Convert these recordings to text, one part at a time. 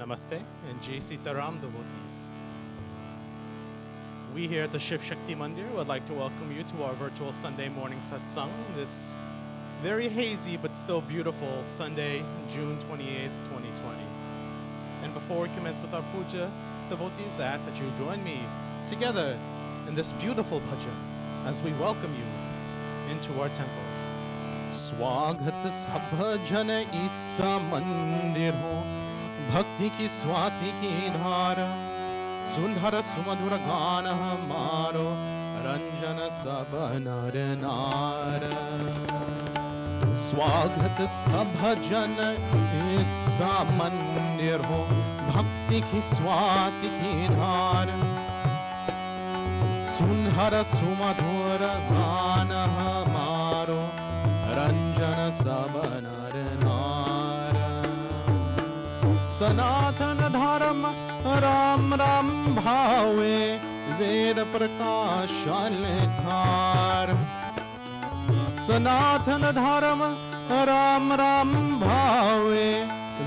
Namaste and Jai Sita Ram devotees. We here at the Shiv Shakti Mandir would like to welcome you to our virtual Sunday morning satsang this very hazy but still beautiful Sunday, June 28th, 2020. And before we commence with our puja, devotees, I ask that you join me together in this beautiful bhajan as we welcome you into our temple. Swaghat sabha jana isa mandir ho, bhakti ki swati ki dhara, sundhara sumadhura gana hamaro, ranjana sabha nar nara. Swaghat sabha jana isa mandir ho, bhakti ki swati ki dhara, sundhara sumadhura gana hamaro, ranjana sabha nar nara. Sanatana Dharma Ram Ram bhave Ved prakasha lekhar. Sanatana Dharma Ram Ram bhave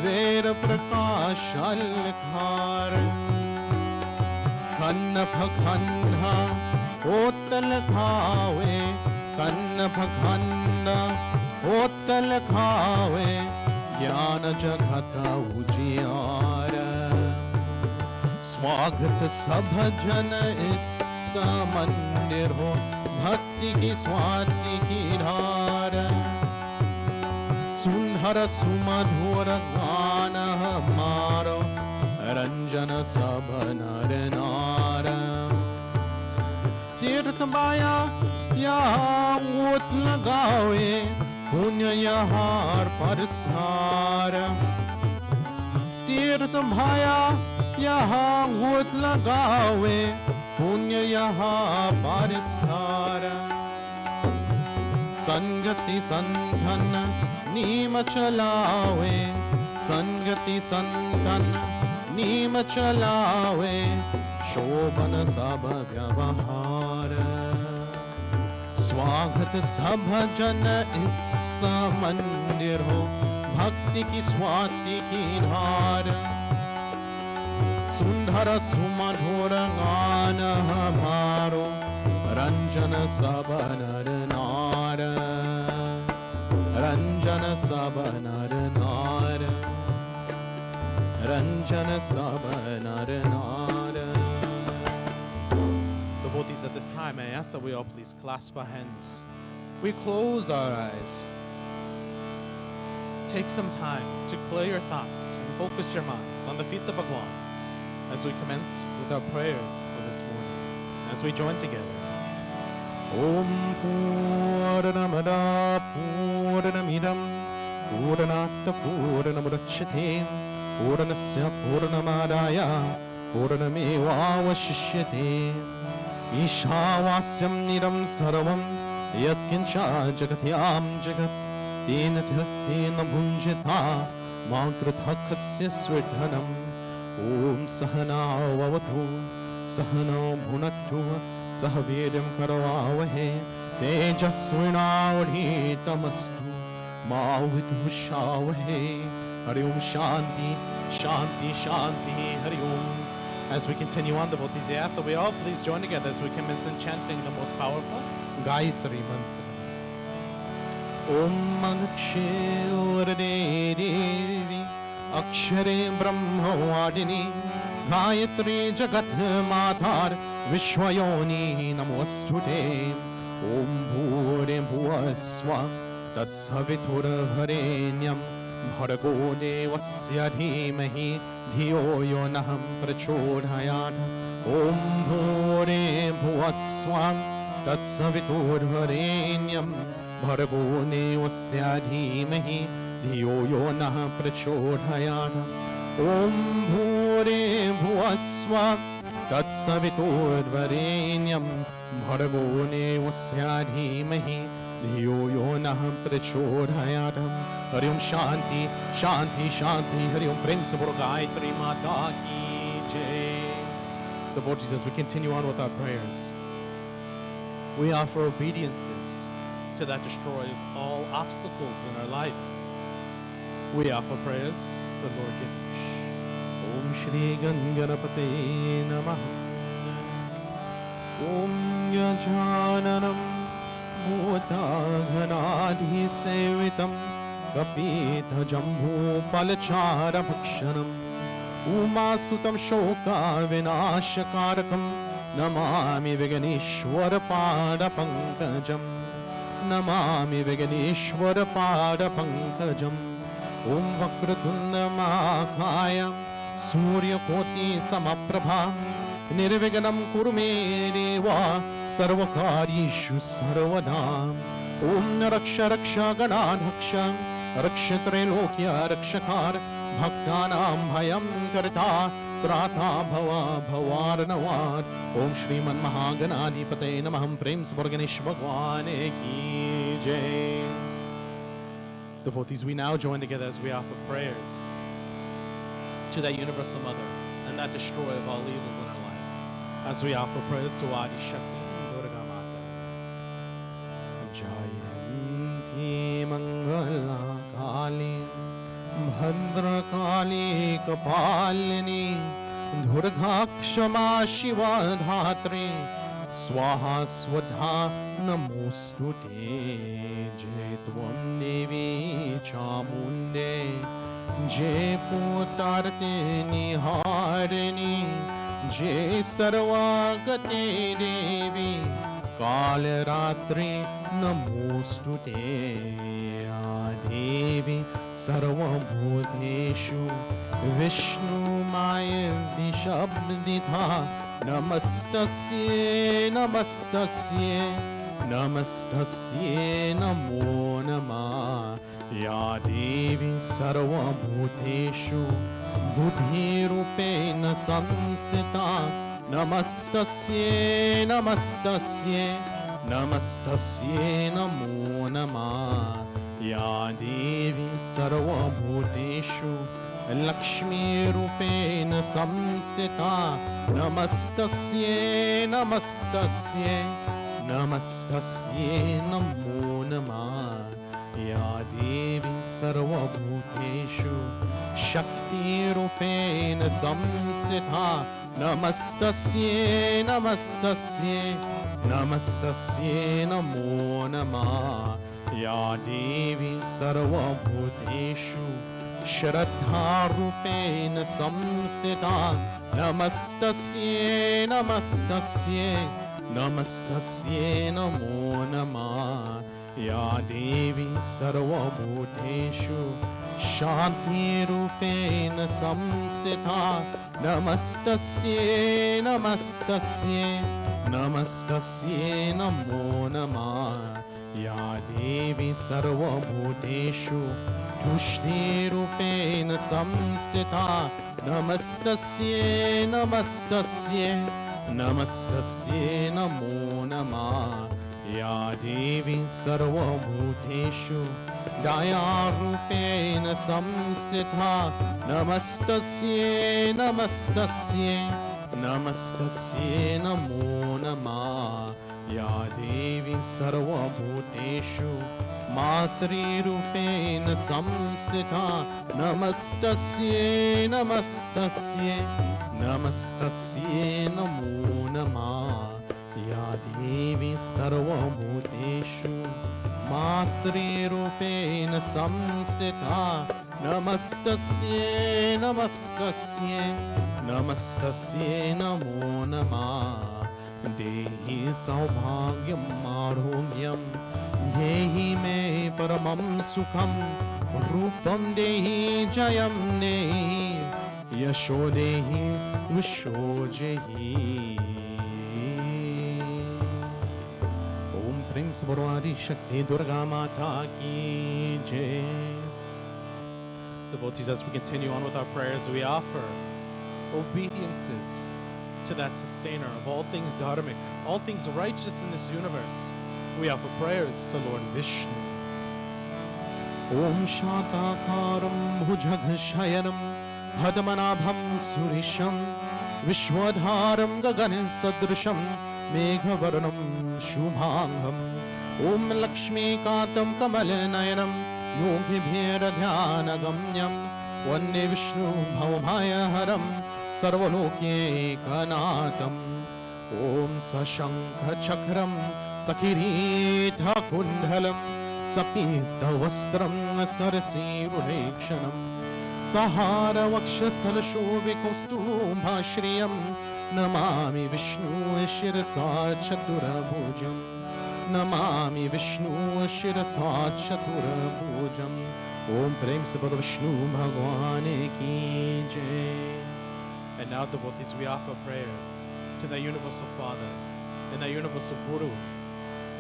Ved prakasha lekhar. Khanna phakhanna otal khave, Khanna phakhanna otal khave, Jnana jagata ujiyara. Swagat sabha jana isa mandir ho, bhakti ki swati ki dhara, sundhara sumadhura gana hamaro, ranjana sabha nar nara. Tirth maya yahan ut lagawe, punya yahar parsar. Tirth maya yahan ut lagawe, punya yahar parsar. Sangati santhan neem chalawe, Sangati santhan neem chalawe, Shobhana sabha vyavahara. Swaghat sabha jana isa mandir ho, bhakti ki swati ki dhara, sundhara sumadhura gana hamaro, ranjana sabha nar nara, ranjana sabha nar nara, ranjana sabha nar nara. Devotees, at this time, I ask that we all please clasp our hands. We close our eyes. Take some time to clear your thoughts and focus your minds on the feet of Bhagwan as we commence with our prayers for this morning, as we join together. Om Purnamada Purnamidam Purnata Purnamudachyate Purnasya Purnamadaya Purnameva Vashishyate. Ishavasyam niram sarvam yatkincha jagatyam jagat tena tena bhunjita mankrathakasya swidhanam. Om sahana vavatu sahana bhunaktu sahaviryam karavavahe tejasvinavadhitamastu ma vidhushavahe. Hari Om Shanti Shanti Shanti Hari Om. As we continue on, devotees, I ask that we all please join together as we commence in chanting the most powerful Gayatri Mantra. Om Akshe Urde Devi Akshare Brahma Vadini Gayatri Jagat Matar Vishwayoni Namostute. Om Bhure Bhuvaswa Tat Savitur Varenyam Bhargo Devasya Dhimahi Dhiyo yo naham prachodhayat. Om bhure bhuvaswam tat savitur varenyam bhargo devasya dhimahi dhiyo yo naham prachodhayat. Om bhure bhuvaswam tat savitur varenyam bhargo devasya dhimahi dhiyo yo naham prachodhayat. Hari Om Shanti Shanti Shanti Hari Om. Prem se bolo Gayatri Mata ki jai. Devotees, as we continue on with our prayers, we offer obediences to that destroy all obstacles in our life. We offer prayers to Lord Ganesh. Om Shri Ganganapate Namah. Om Gajananam Bhutaghanadhi Sevitam Kapita Jambhu Palachara Bhakshanam Umasutam Shoka Vinashakarakam Namami Viganeshwara Pada Pankajam Namami Viganeshwara Pada Pankajam Om Vakratunda Mahakaya Surya Koti Samaprabha Nirviganam Kurume Deva Sarvakarishu Sarvada Om Raksha Raksha Ganadhaksha Rakshatre Lokya Rakshakar Bhaktanam Bhayam Karta Trata Bhava Bhavaranavar Om Shriman Mahaganadipate Namaham Prem Ganesh Bhagwane Ki Jai. Devotees, we now join together as we offer prayers to that Universal Mother and that destroyer of all evils in our life. As we offer prayers to Adi Shakti Durga Mata. Jayanti Mangala Kali Bhadra Kali Kapalini Durga Kshama Shiva Dhatri Swaha Swadha Namostute Jai Tvam Devi Chamunde Jai Putarte Niharini Jai Sarvagate Devi Kalaratri Namostute Devi Sarvabhuteshu Vishnu Maya Vishabditha Namastasye Namastasye Namastasye Namo Namah Ya Devi Sarvabhuteshu Buddhi-rupena samstita Namastasye Namastasye Namastasye Namo Namah Ya Devi Sarvabhuteshu Lakshmi-rupena samstita Namastasye Namastasye Namastasye Namo Namah Ya Devi Sarvabhuteshu Shakti-rupena samstita Namastasye Namastasye Namastasye Namo Namah Ya Devi Sarvabhuteshu Shraddha-rupena samstita Namastasye Namastasye Namastasye Namo Namah Ya Devi Sarvabhuteshu Shanti-rupena samstita Namastasye Namastasye Namastasye Namo Namah Ya Devi Sarvabhuteshu Tushti-rupena samstita Namastasye Namastasye Namastasye Namo Namah Ya Devi Sarvabhuteshu Daya-rupena samstita Namastasye Namastasye Namastasye Namo Namah Ya Devi Sarvabhuteshu Matri-rupena samstita Namastasye Namastasye Namastasye Namo Namah Ya Devi Sarvabhuteshu Matri-rupena samstita Namastasye Namastasye Namastasye Namo Namah Dehi Saubhagyam Arogyam Dehi Me Paramam Sukham Rupam Dehi Jayam Dehi Yasho Dehi Visho Jehi Om Prem Adi Shakti Durga Mata Ki Jai. Devotees, as we continue on with our prayers, we offer obediences to that sustainer of all things dharmic, all things righteous in this universe. We offer prayers to Lord Vishnu. Om Shatakaram Bhujaghayaram Bhadamanabham Surisham Vishwadharam Gaganim Sadrisham Meghavarnam Shubhangham Om Lakshmi Katam Kamalanayanam Yogibhira Dhyanagam वन्ये Vishnu भवभयहरं सर्वलोकैकनाथम् ॐ सशङ्खचक्रं सकिरीटकुण्डलं सपीतवस्त्रं सरसीरुहेक्षणं सहारवक्षस्थलशोभिकौस्तुभाश्रियं नमामि विष्णु शिरसा चतुर्भुजं नमामि विष्णु शिरसा चतुर्भुजं ओम प्रेम से बोलो विष्णु भगवान की जय. And now, devotees, we offer prayers to the Universal Father and the Universal Guru.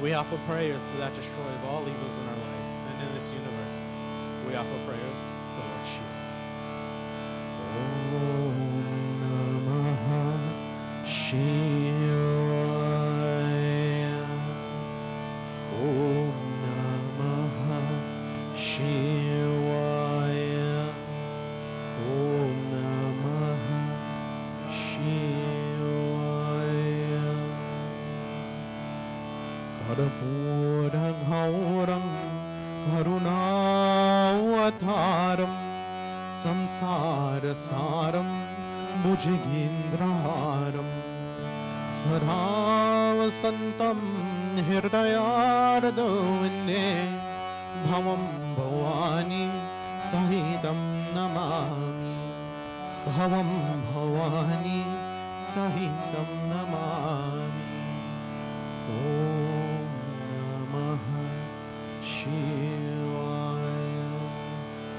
We offer prayers to that destroyer of all evils in our life and in this universe. We offer prayers to Lord Shiva. Om Namah Shivaya. Om Namah Shivaya. Om Namah Shivaya. Karpuragauram Karunavataram Samsarasaram Bhujagendraharam Saravasantam Hirdayardavane Bhavam Bhavani Sahitam Namami Bhavam Bhavani Sahitam Namami. Om Namah Shivaya.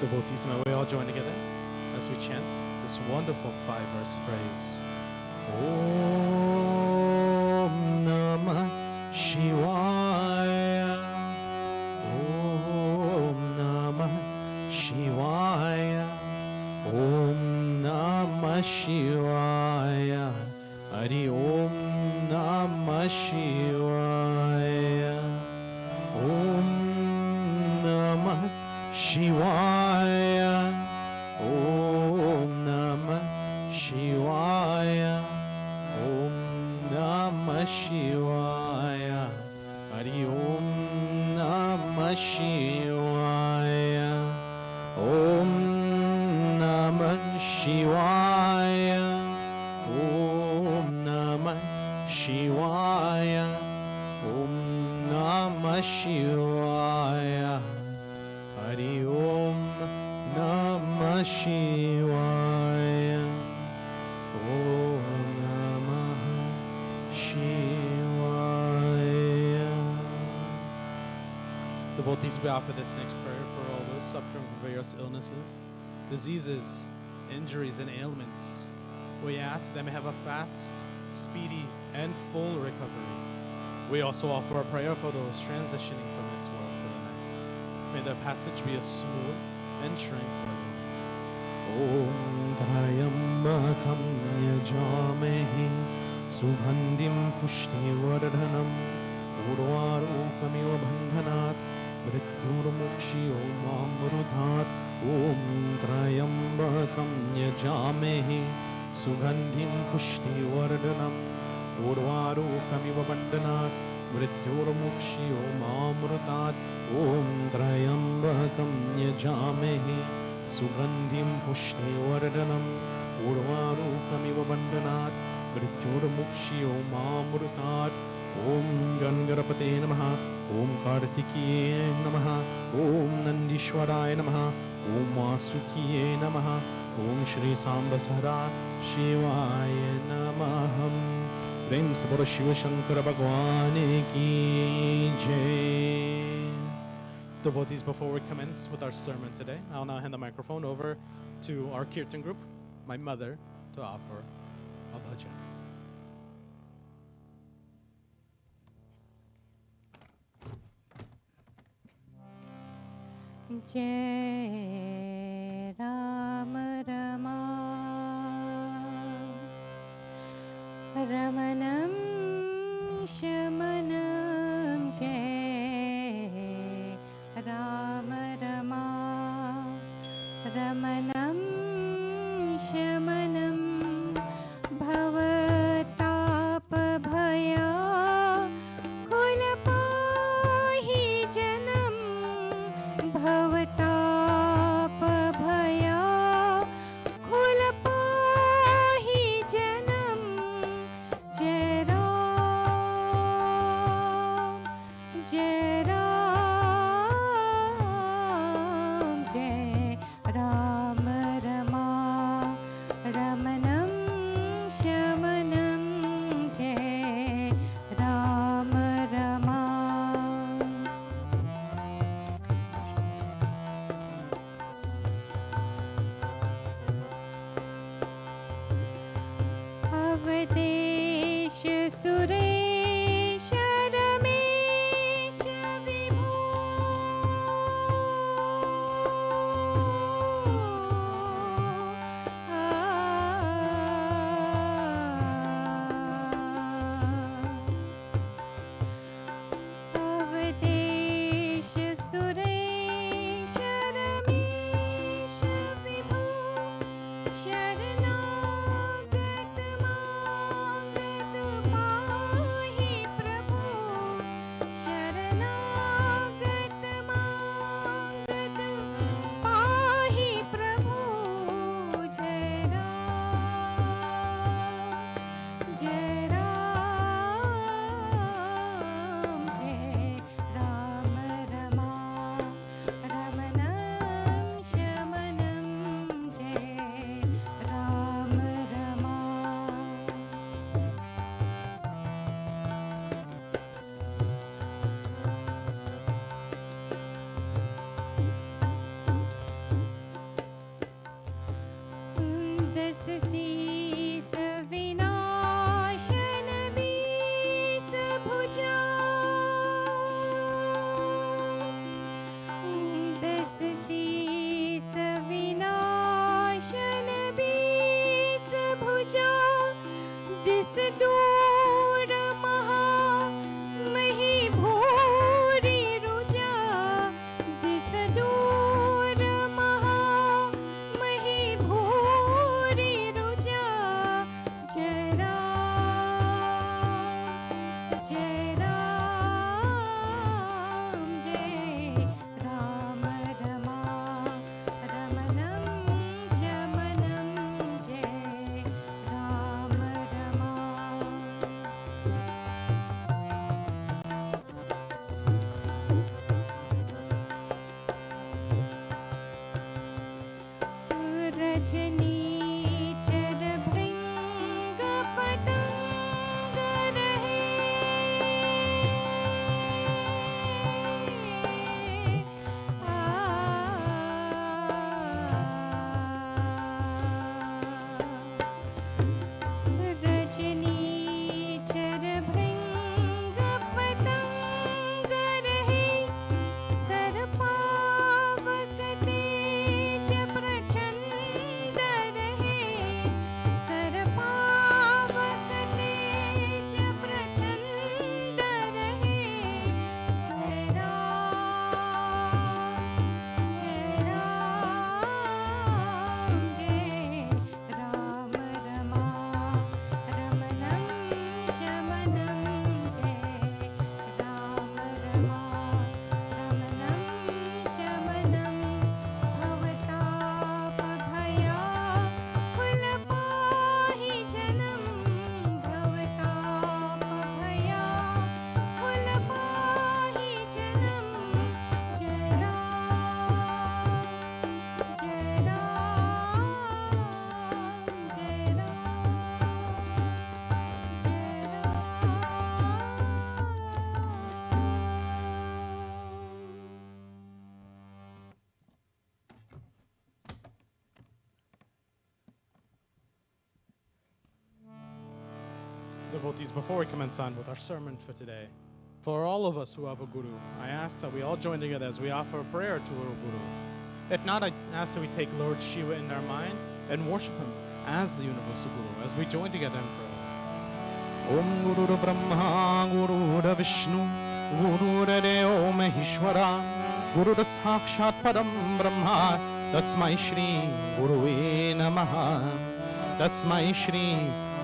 Devotees, may we all join together as we chant this wonderful 5-verse phrase. Om Namah Shivaya. Om Namah Shivaya. Om Namah Shivaya. Hari Om Namah Shivaya. Om Namah Shivaya. Om Namah Shivaya. Om Namah Shivaya. Hari Om Namah Shivaya. Om Namah Shivaya. Om Namah Shivaya. Om Namah Shivaya. Hari Om Namah Shivaya. Om Namah Shivaya. Devotees, we offer this next prayer for all those suffering from various illnesses, diseases, injuries, and ailments. We ask that they may have a fast, speedy, and full recovery. We also offer a prayer for those transitioning from this world to the next. May their passage be a smooth and tranquil one. Om Trayambakam Yajamahe Subhandim Pushtivardhanam Urvarukamiva Bandhanat Mrityurmukshiyo Mamrutat Om Trayambakam Yajamahe Sugandhim Pushtivardhanam Urvarukamiva Bandhanat Mrityurmukshiyo Mamrutat Om Trayambakam Yajamahe Sugandhim Pushtivardhanam Urvarukamiva Bandhanat Mrityurmukshiyo Mamrutat Om Gangarapate Namaha Om Kartikeya Namaha Om Nandishwaraya Namaha Om Vasukiye Namaha Om Shri Sambasara Shivaya Namaham. Prem se bolo Shiva Shankara Bhagwan ki jai. Devotees, before we commence with our sermon today, I'll now hand the microphone over to our Kirtan group, my mother, to offer a bhajan. Jai Ram Rama Ramanam Shamanam Jai Ram Rama Ramanam Shamanam Bhavatap Bhaya Kulapahi Janam Bhavatap Bhaya शीस विनाशन बीस भुजा 10 शीस विनाशन बीस भुजा this दूर महा मही भूरी रुजा दिस दूर महा मही भूरी रुजा जय राम जय राम जय राम रमा रमणं शमनं जय राम रमा रजनी चर भृंग पतंग रहे रजनी चर भृंग पतंग रहे सरपावक तेज प्रचंड रहे सरपावक तेज प्रचंड रहे जय राम जय राम जय राम रमा रमणं शमनं जय राम रमा रमणं शमनं भवताप भया फुल पाहि जनं भवताप भया फुल पाहि जनं जय राम जय राम जय Devotees, before we commence on with our sermon for today, for all of us who have a guru, I ask that we all join together as we offer a prayer to our guru. If not, I ask that we take Lord Shiva in our mind and worship him as the universal guru, as we join together in prayer. Om Guru Brahma Guru Vishnu Guru Deo Maheshwara Guru Sakshat Padam Brahma Tasmai Shri Guruve Namaha Tasmai Shri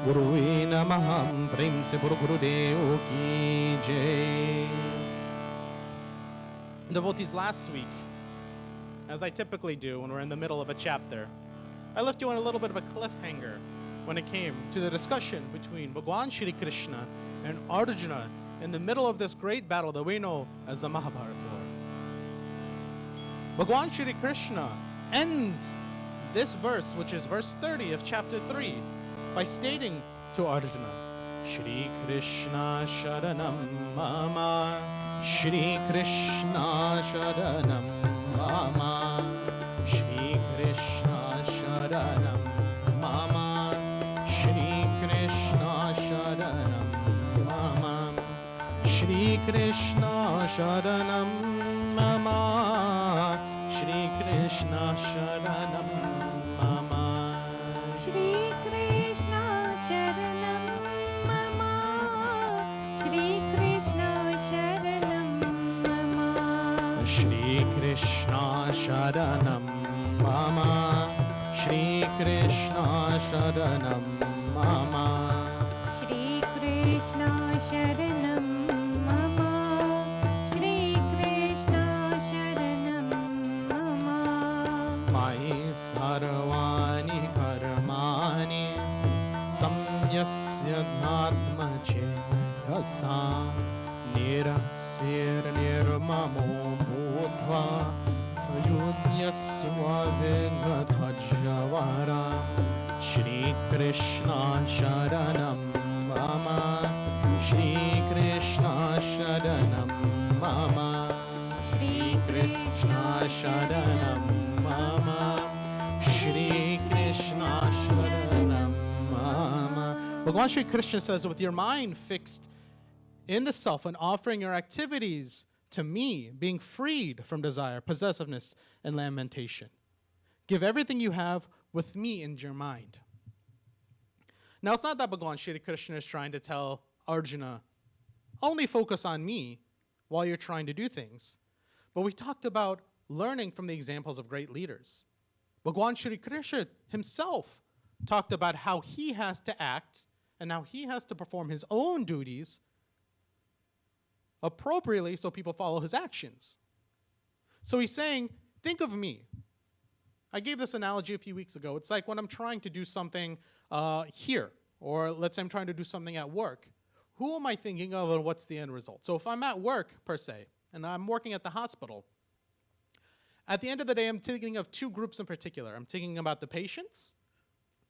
Guruve Namaha Prem se Guru Gurudeo ki Jai. Devotees, last week, as I typically do when we're in the middle of a chapter, I left you on a little bit of a cliffhanger when it came to the discussion between Bhagwan Shri Krishna and Arjuna in the middle of this great battle that we know as the Mahabharata War. Bhagwan Shri Krishna ends this verse, which is verse 30 of chapter 3, by stating to Arjuna, Shri Krishna Sharanam Mama, Shri Krishna Sharanam Mama, Shri Krishna Sharanam Mama, Shri Krishna Sharanam Mama, Shri Krishna Sharanam Mama, Shri Krishna Sharanam Mama. Shri Krishna Sharanam Mama Shri Krishna Sharanam Mama Shri Krishna Sharanam Mama, Shri Krishna Sharanam Mama. Shri Krishna Sharanam Mama Shri Krishna Sharanam Mama Mai sarvani karmani samyasya dhatma chetasa nirasir nirmamo bodhva ayudhyasva vighadhajavara. Shri Krishna Sharanam Mama, Shri Krishna Sharanam Mama, Shri Krishna Sharanam Mama, Shri Krishna Sharanam Bhagavan Shri Krishna says, with your mind fixed in the self and offering your activities to me, being freed from desire, possessiveness, and lamentation. Give everything you have with me in your mind. Now, it's not that Bhagavan Shri Krishna is trying to tell Arjuna, only focus on me while you're trying to do things. But we talked about learning from the examples of great leaders. Bhagavan Shri Krishna himself talked about how he has to act and how he has to perform his own duties appropriately so people follow his actions. So he's saying, think of me. I gave this analogy a few weeks ago. It's like when I'm trying to do something here, or let's say I'm trying to do something at work. Who am I thinking of and what's the end result? So if I'm at work, per se, and I'm working at the hospital, at the end of the day, I'm thinking of two groups in particular. I'm thinking about the patients,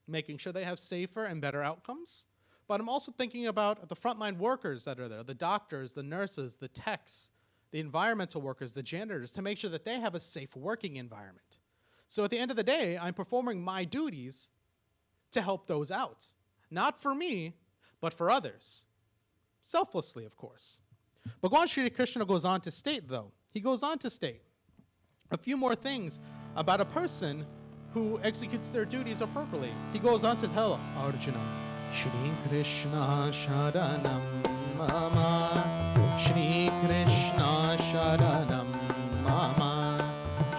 making sure they have safer and better outcomes. But I'm also thinking about the frontline workers that are there, the doctors, the nurses, the techs, the environmental workers, the janitors, to make sure that they have a safe working environment. So at the end of the day, I'm performing my duties to help those out. Not for me, but for others. Selflessly, of course. Bhagavan Shri Krishna goes on to state, though, a few more things about a person who executes their duties appropriately. He goes on to tell Arjuna, Shri Krishna Sharanam Mama, Shri Krishna Sharanam Mama,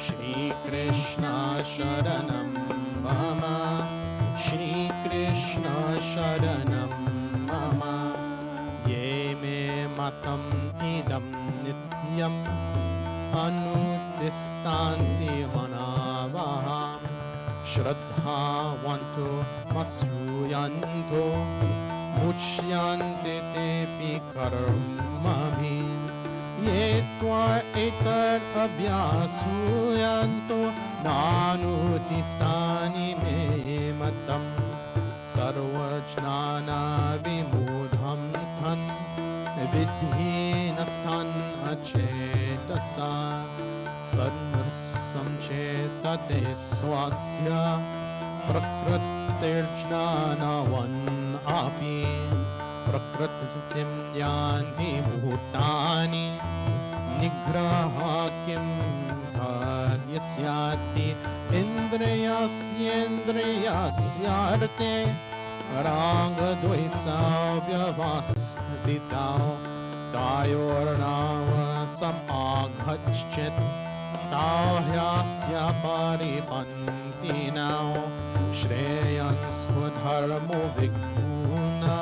Shri Krishna Sharanam Mama, Shri Krishna Sharanam Mama, Ye me matam idam nityam Anutistanti manavaham Shraddhavanto masruyanto Muchyante tepi karmabhi Ye tva etar abhyasuyanto Nanutistani me matam Sarvajnana vimudham sthan Vidhinasthan achetasa Sarnasam chetate swasya Prakritirjnanavan api Prakritim yanti bhutani Nigraha kim dharyasyati Indriyasyendriyasyarte Ranga dvaisa vyavastitao Dayornava samaghachit Tahyasya paripantinao Shreyan swadharmo viguna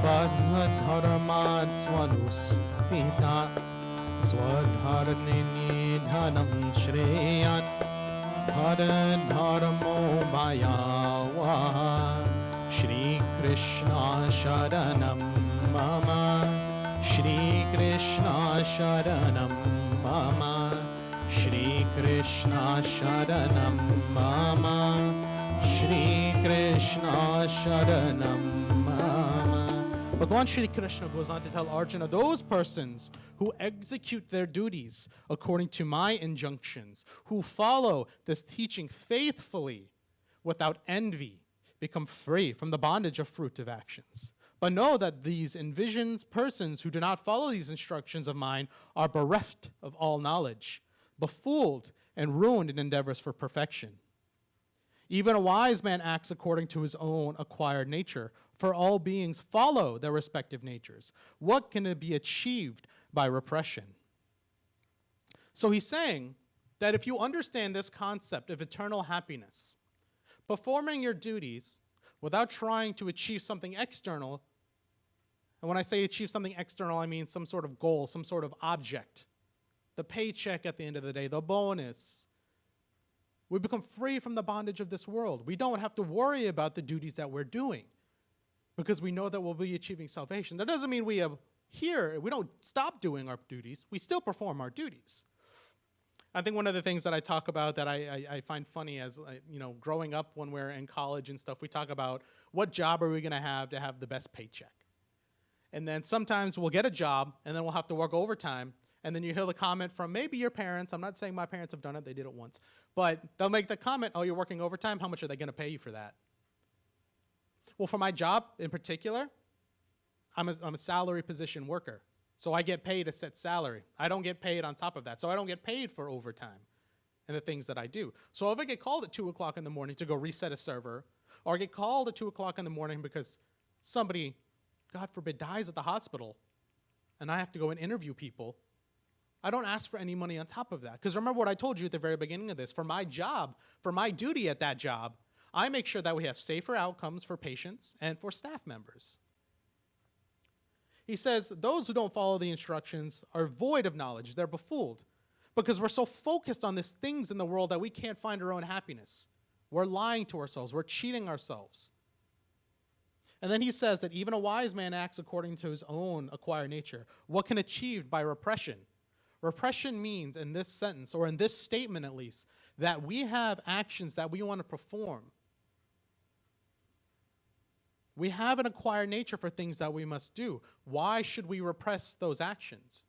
Padmadharmat swanustita Swadharnini dhanam shreyan Dharmo Mayavaha Shri Krishna Sharanam Mama Shri Krishna Sharanam Mama Shri Krishna Sharanam Mama Shri Krishna Sharanam Mama. Bhagavan Shri Krishna goes on to tell Arjuna, those persons who execute their duties according to my injunctions, who follow this teaching faithfully without envy, become free from the bondage of fruitive actions. But know that these envisioned persons who do not follow these instructions of mine are bereft of all knowledge, befooled and ruined in endeavors for perfection. Even a wise man acts according to his own acquired nature, for all beings follow their respective natures. What can be achieved by repression? So he's saying that if you understand this concept of eternal happiness, performing your duties without trying to achieve something external, and when I say achieve something external, I mean some sort of goal, some sort of object, the paycheck at the end of the day, the bonus. We become free from the bondage of this world. We don't have to worry about the duties that we're doing because we know that we'll be achieving salvation. That doesn't mean we don't stop doing our duties. We still perform our duties. I think one of the things that I talk about that I find funny as, growing up when we're in college and stuff, we talk about what job are we going to have the best paycheck. And then sometimes we'll get a job and then we'll have to work overtime. And then you hear the comment from maybe your parents. I'm not saying my parents have done it. They did it once. But they'll make the comment, oh, you're working overtime? How much are they going to pay you for that? Well, for my job in particular, I'm a salary position worker. So I get paid a set salary. I don't get paid on top of that. So I don't get paid for overtime and the things that I do. So if I get called at 2 o'clock in the morning to go reset a server, or I get called at 2 o'clock in the morning because somebody, God forbid, dies at the hospital, and I have to go and interview people, I don't ask for any money on top of that. Because remember what I told you at the very beginning of this. For my job, for my duty at that job, I make sure that we have safer outcomes for patients and for staff members. He says, those who don't follow the instructions are void of knowledge. They're befooled because we're so focused on these things in the world that we can't find our own happiness. We're lying to ourselves. We're cheating ourselves. And then he says that even a wise man acts according to his own acquired nature. What can achieved by repression? Repression means, in this sentence, or in this statement at least, that we have actions that we want to perform. We have an acquired nature for things that we must do. Why should we repress those actions?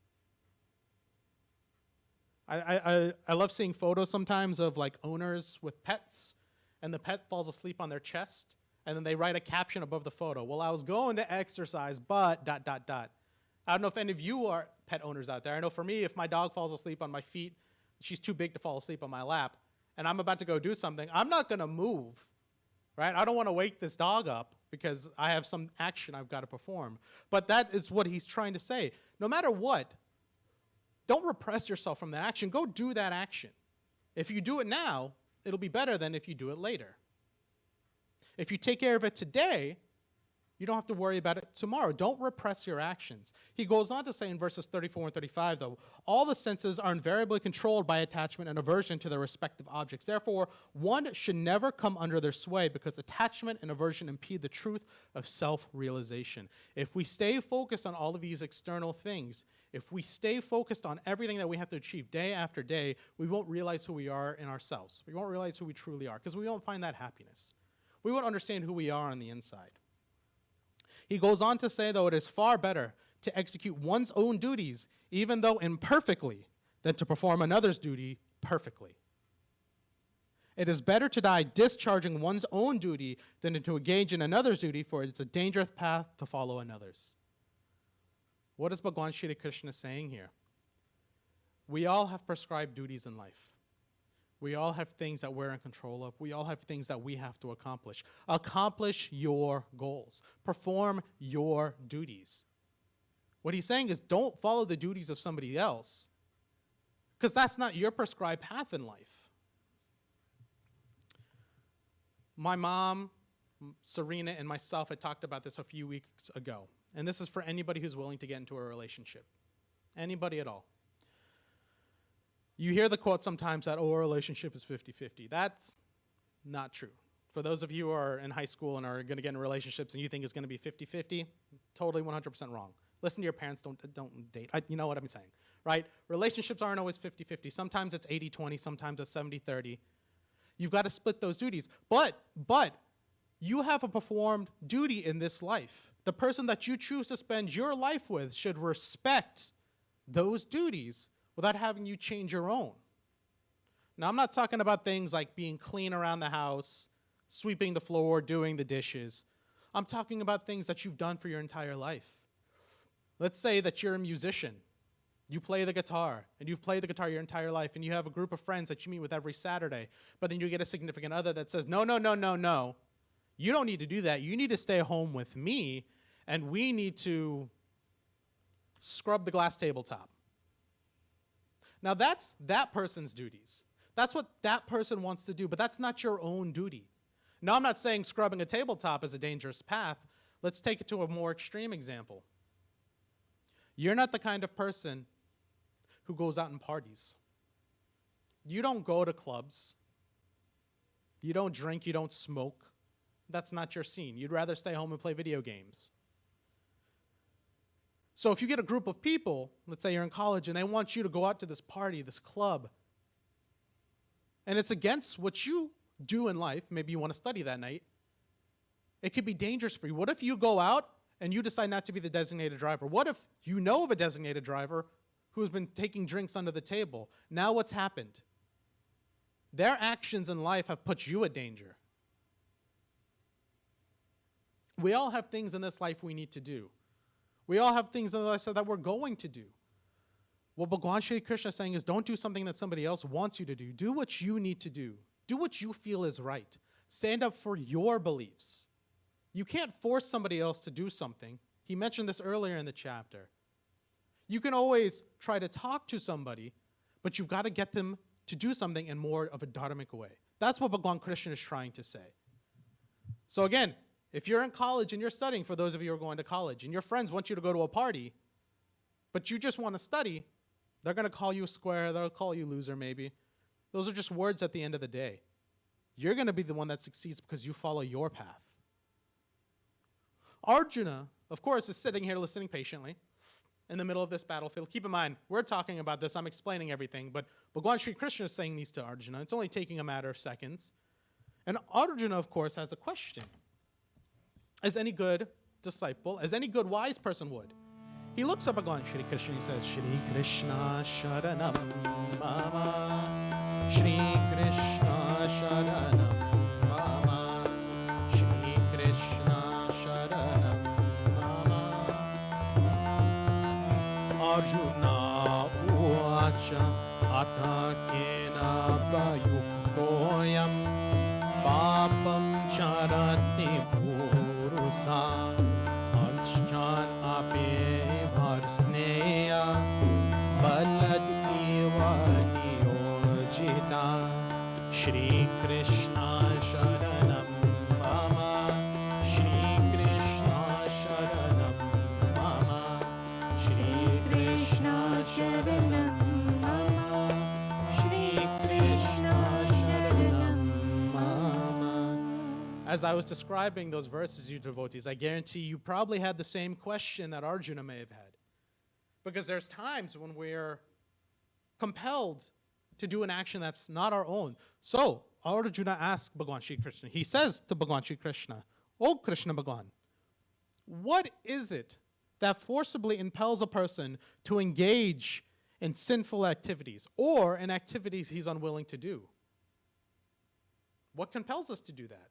I love seeing photos sometimes of like owners with pets, and the pet falls asleep on their chest, and then they write a caption above the photo. Well, I was going to exercise, but ... I don't know if any of you are pet owners out there. I know for me, if my dog falls asleep on my feet, she's too big to fall asleep on my lap, and I'm about to go do something, I'm not going to move, right? I don't want to wake this dog up because I have some action I've got to perform. But that is what he's trying to say. No matter what, don't repress yourself from that action. Go do that action. If you do it now, it'll be better than if you do it later. If you take care of it today, you don't have to worry about it tomorrow. Don't repress your actions. He goes on to say in verses 34 and 35, though, all the senses are invariably controlled by attachment and aversion to their respective objects. Therefore, one should never come under their sway because attachment and aversion impede the truth of self-realization. If we stay focused on all of these external things, if we stay focused on everything that we have to achieve day after day, we won't realize who we are in ourselves. We won't realize who we truly are because we won't find that happiness. We won't understand who we are on the inside. He goes on to say, though, it is far better to execute one's own duties, even though imperfectly, than to perform another's duty perfectly. It is better to die discharging one's own duty than to engage in another's duty, for it's a dangerous path to follow another's. What is Bhagwan Shri Krishna saying here? We all have prescribed duties in life. We all have things that we're in control of. We all have things that we have to accomplish. Accomplish your goals. Perform your duties. What he's saying is don't follow the duties of somebody else, because that's not your prescribed path in life. My mom, Serena, and myself had talked about this a few weeks ago, and this is for anybody who's willing to get into a relationship. Anybody at all. You hear the quote sometimes that, a relationship is 50-50. That's not true. For those of you who are in high school and are going to get in relationships and you think it's going to be 50-50, totally 100% wrong. Listen to your parents, don't date. You know what I'm saying, right? Relationships aren't always 50-50. Sometimes it's 80-20, sometimes it's 70-30. You've got to split those duties. But you have a performed duty in this life. The person that you choose to spend your life with should respect those duties without having you change your own. Now, I'm not talking about things like being clean around the house, sweeping the floor, doing the dishes. I'm talking about things that you've done for your entire life. Let's say that you're a musician. You play the guitar, and you've played the guitar your entire life, and you have a group of friends that you meet with every Saturday, but then you get a significant other that says, no. You don't need to do that. You need to stay home with me, and we need to scrub the glass tabletop. Now, that's that person's duties. That's what that person wants to do, but that's not your own duty. Now, I'm not saying scrubbing a tabletop is a dangerous path. Let's take it to a more extreme example. You're not the kind of person who goes out and parties. You don't go to clubs. You don't drink. You don't smoke. That's not your scene. You'd rather stay home and play video games. So if you get a group of people, let's say you're in college, and they want you to go out to this party, this club, and it's against what you do in life, maybe you want to study that night, it could be dangerous for you. What if you go out and you decide not to be the designated driver? What if you know of a designated driver who has been taking drinks under the table? Now what's happened? Their actions in life have put you at danger. We all have things in this life we need to do. We all have things in this life that we're going to do. What Bhagwan Shri Krishna is saying is don't do something that somebody else wants you to do. Do what you need to do. Do what you feel is right. Stand up for your beliefs. You can't force somebody else to do something. He mentioned this earlier in the chapter. You can always try to talk to somebody, but you've got to get them to do something in more of a dharmic way. That's what Bhagwan Krishna is trying to say. So again, if you're in college and you're studying, for those of you who are going to college, and your friends want you to go to a party, but you just want to study, they're going to call you a square, they'll call you loser maybe. Those are just words at the end of the day. You're going to be the one that succeeds because you follow your path. Arjuna, of course, is sitting here listening patiently in the middle of this battlefield. Keep in mind, we're talking about this, I'm explaining everything, but Bhagwan Shri Krishna is saying these to Arjuna. It's only taking a matter of seconds. And Arjuna, of course, has a question. As any good disciple, as any good wise person would, he looks up at Bhagwan Shri Krishna and he says, Shri Krishna Sharanam Mama, Shri Krishna Sharanam Mama, Shri Krishna Sharanam Mama. Arjuna Uvacha Atakena Prayuktoyam Papam Charati Purusa Archan Ape Varsneya Balad Eva Niyojita Shri Krishna Sharanam Mama Shri Krishna Sharanam Mama Shri Krishna Sharanam Mama Shri Krishna Sharanam Mama. As I was describing those verses, you devotees, I guarantee you probably had the same question that Arjuna may have had. Because there's times when we're compelled to do an action that's not our own. So, Arjuna asked Bhagwan Shri Krishna, he says to Bhagwan Shri Krishna, "O Krishna Bhagwan, what is it that forcibly impels a person to engage in sinful activities or in activities he's unwilling to do? What compels us to do that?"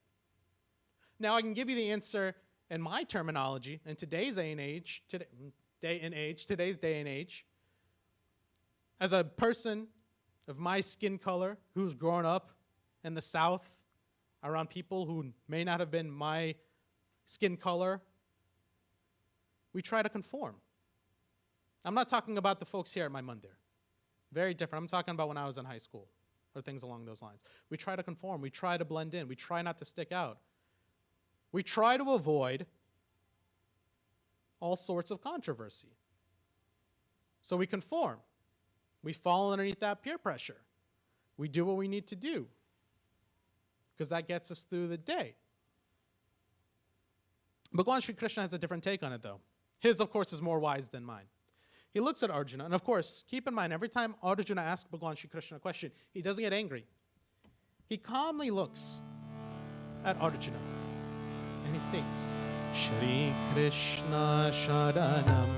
Now, I can give you the answer in my terminology in today's day and age, today's day and age. As a person of my skin color who's grown up in the South around people who may not have been my skin color, we try to conform. I'm not talking about the folks here at my mandir. Very different. I'm talking about when I was in high school or things along those lines. We try to conform. We try to blend in. We try not to stick out. We try to avoid all sorts of controversy. So we conform. We fall underneath that peer pressure. We do what we need to do because that gets us through the day. Bhagwan Shri Krishna has a different take on it, though. His, of course, is more wise than mine. He looks at Arjuna, and of course, keep in mind, every time Arjuna asks Bhagwan Shri Krishna a question, he doesn't get angry. He calmly looks at Arjuna, and he states, Shri Krishna Sharanam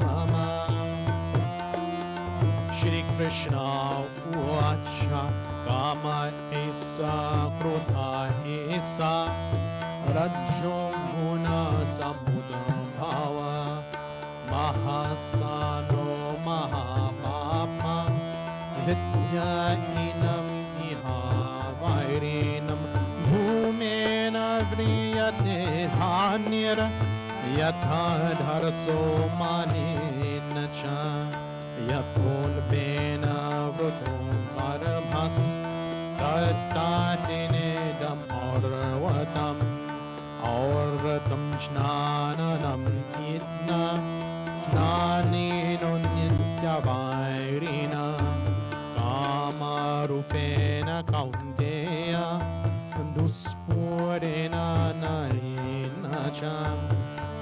Mama, Shri Krishna Uvacha Kama Esa Krodha Esa Rajo Guna Samudabhava Mahasano Mahapapa Vidyainam Iha Vairinam Bhumena Vriyate Dhanyara Yatha Dharso Manena Cha Yathol Bena Vruto Parabhas Tattatinedam Aurvatam Aurvatam Snananam Idna Snanino Nityavairina Kamarupena Kaunteya Duspurena Narina Cha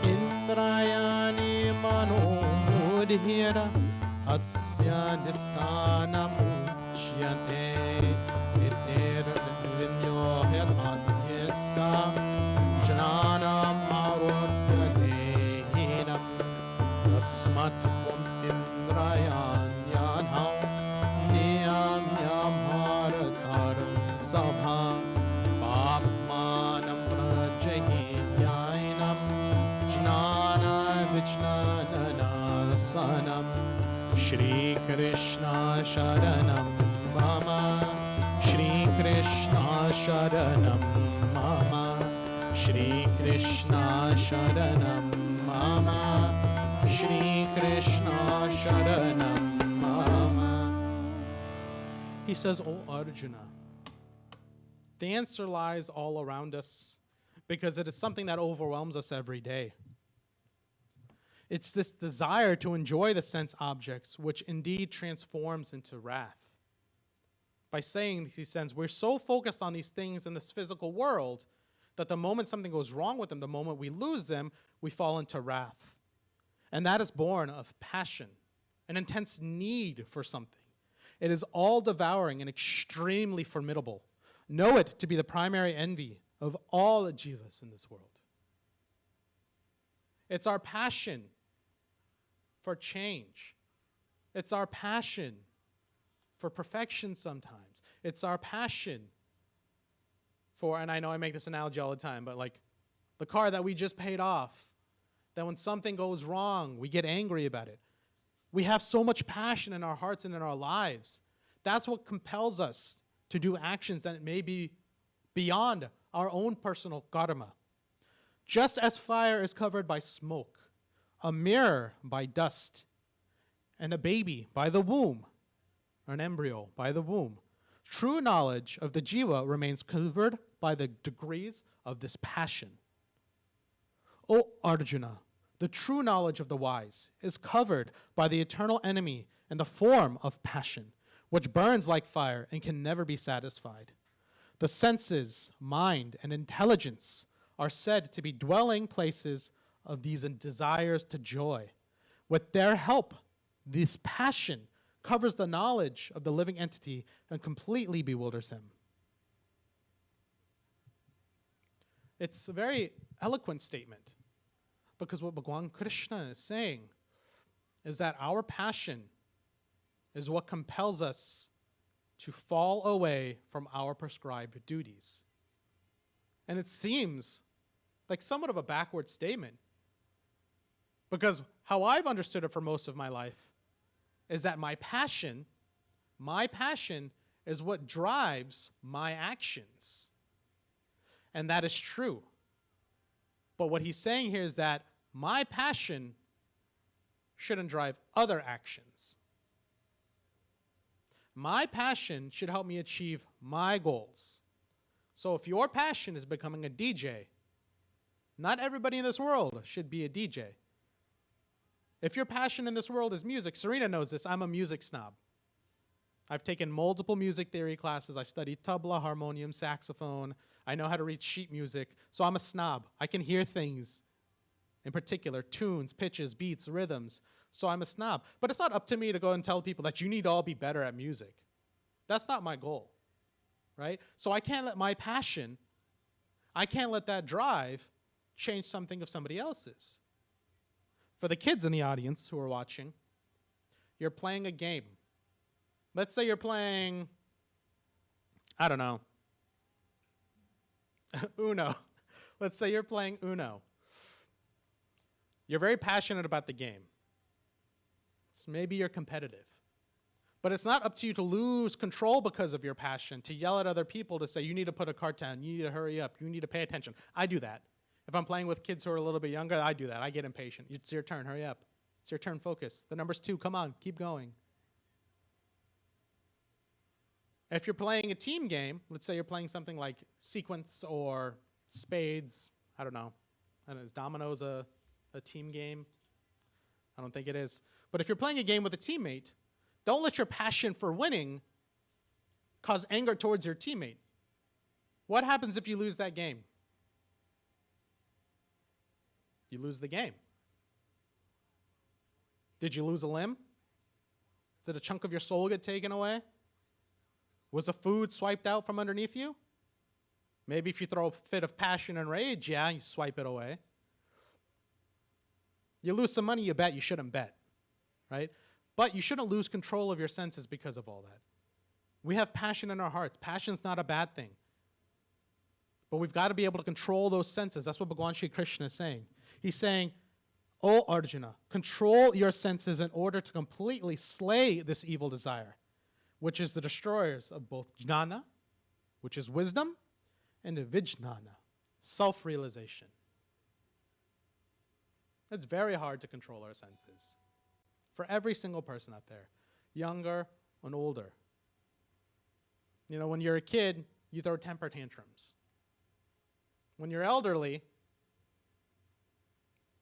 Indrayani Mano Mudhira Asya Distana Muchyate Iter Vinyohet Adhyasa Jananam Arodyadehinam Tasmat Indrayan Yanham Niyam Yamharataram Sabha Papmanam Prajahi Yainam Shri Krishna Sharanam Mama, Shri Krishna Sharanam Mama, Shri Krishna Sharanam Mama, Shri Krishna Sharanam Mama. He says, O Arjuna, the answer lies all around us because it is something that overwhelms us every day. It's this desire to enjoy the sense objects which indeed transforms into wrath. By saying these sense, we're so focused on these things in this physical world that the moment something goes wrong with them, the moment we lose them, we fall into wrath. And that is born of passion, an intense need for something. It is all-devouring and extremely formidable. Know it to be the primary envy of all jivas in this world. It's our passion for change. It's our passion for perfection sometimes. It's our passion for, and I know I make this analogy all the time, but like the car that we just paid off, that when something goes wrong, we get angry about it. We have so much passion in our hearts and in our lives. That's what compels us to do actions that may be beyond our own personal karma. Just as fire is covered by smoke, a mirror by dust, and a baby by the womb, or an embryo by the womb, true knowledge of the jiva remains covered by the degrees of this passion. O Arjuna, the true knowledge of the wise is covered by the eternal enemy in the form of passion, which burns like fire and can never be satisfied. The senses, mind, and intelligence are said to be dwelling places of these desires to joy. With their help, this passion covers the knowledge of the living entity and completely bewilders him. It's a very eloquent statement because what Bhagwan Krishna is saying is that our passion is what compels us to fall away from our prescribed duties. And it seems like somewhat of a backward statement because how I've understood it for most of my life is that my passion is what drives my actions. And that is true. But what he's saying here is that my passion shouldn't drive other actions. My passion should help me achieve my goals. So if your passion is becoming a DJ, not everybody in this world should be a DJ. If your passion in this world is music, Serena knows this, I'm a music snob. I've taken multiple music theory classes. I've studied tabla, harmonium, saxophone. I know how to read sheet music. So I'm a snob. I can hear things, in particular, tunes, pitches, beats, rhythms. So I'm a snob. But it's not up to me to go and tell people that you need to all be better at music. That's not my goal, right? So I can't let my passion, I can't let that drive change something of somebody else's. For the kids in the audience who are watching, you're playing a game. Let's say you're playing, I don't know, Uno. Let's say you're playing Uno. You're very passionate about the game. So maybe you're competitive. But it's not up to you to lose control because of your passion, to yell at other people to say, you need to put a card down, you need to hurry up, you need to pay attention. I do that. If I'm playing with kids who are a little bit younger, I do that. I get impatient. It's your turn, hurry up. It's your turn, focus. The number's 2, come on, keep going. If you're playing a team game, let's say you're playing something like sequence or spades, I don't know. Is dominoes a team game? I don't think it is. But if you're playing a game with a teammate, don't let your passion for winning cause anger towards your teammate. What happens if you lose that game? You lose the game. Did you lose a limb? Did a chunk of your soul get taken away? Was the food swiped out from underneath you? Maybe if you throw a fit of passion and rage, yeah, you swipe it away. You lose some money, you bet. You shouldn't bet, right? But you shouldn't lose control of your senses because of all that. We have passion in our hearts. Passion's not a bad thing. But we've got to be able to control those senses. That's what Bhagwan Shri Krishna is saying. He's saying, O Arjuna, control your senses in order to completely slay this evil desire, which is the destroyers of both jnana, which is wisdom, and vijnana, self-realization. It's very hard to control our senses for every single person out there, younger and older. You know, when you're a kid, you throw temper tantrums. When you're elderly,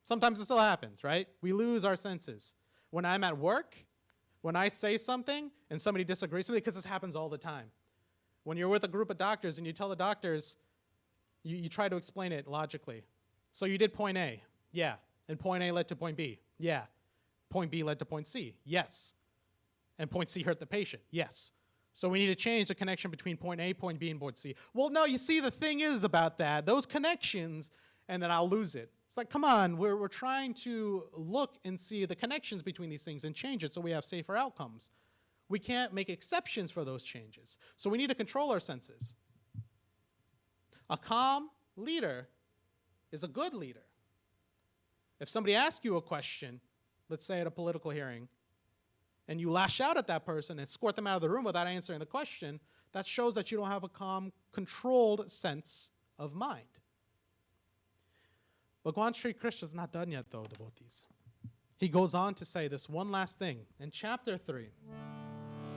sometimes it still happens, right? We lose our senses. When I'm at work, when I say something and somebody disagrees with me, because this happens all the time. When you're with a group of doctors and you tell the doctors, you try to explain it logically. So you did point A, yeah. And point A led to point B, yeah. Point B led to point C, yes. And point C hurt the patient, yes. So we need to change the connection between point A, point B, and point C. Well, no, you see, the thing is about that, those connections, and then I'll lose it. It's like, come on, we're trying to look and see the connections between these things and change it so we have safer outcomes. We can't make exceptions for those changes. So we need to control our senses. A calm leader is a good leader. If somebody asks you a question, let's say at a political hearing, and you lash out at that person and escort them out of the room without answering the question, that shows that you don't have a calm, controlled sense of mind. Bhagwan Sri Krishna is not done yet, though, devotees. He goes on to say this one last thing. In chapter 3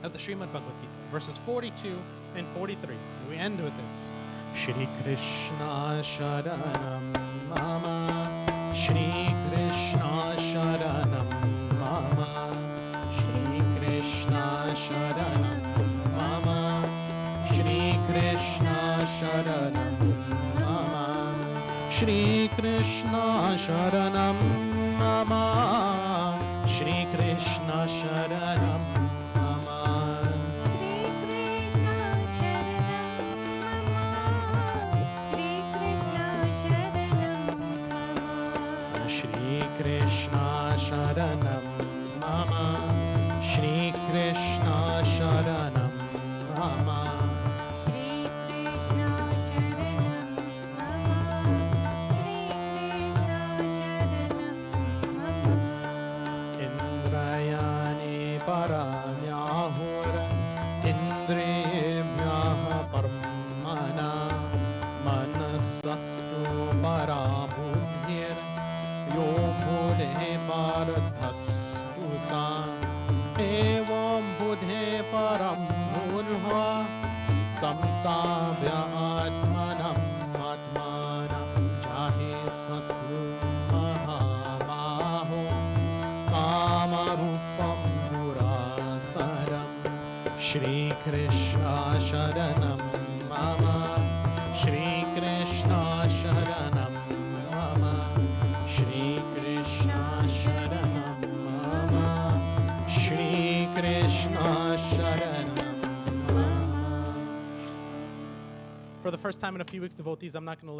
of the Srimad Bhagavad Gita, verses 42 and 43, we end with this. Shri Krishna Sharanam Mama, Shri Krishna Sharanam Mama, Shri Krishna Sharanam Mama, Shri Krishna Sharanam Mama, Shri Krishna Sharanam Mama, Shri Krishna Sharanam Krishna Sharanam Mama, Shri Krishna Sharanam Mama, Shri Krishna Sharanam Mama, Shri Krishna Sharanam Mama. Indrayani Paranyahur, Indriyebhyah Parmana, Manasastu Parabuddhir, Yom Buddhe Bharathastu Sam, Evam Buddhe Param Murva, Samstavya Atmanam Atmanam Jahe Satru Mahamaho, Kamarupam Murasaram, Shri Krishna Sharanam Mama, Shri Krishna Sharanam Mama, Shri Krishna Sharanam Mama, Shri Krishna Sharanam Mama. For the first time in a few weeks, devotees, I'm not going to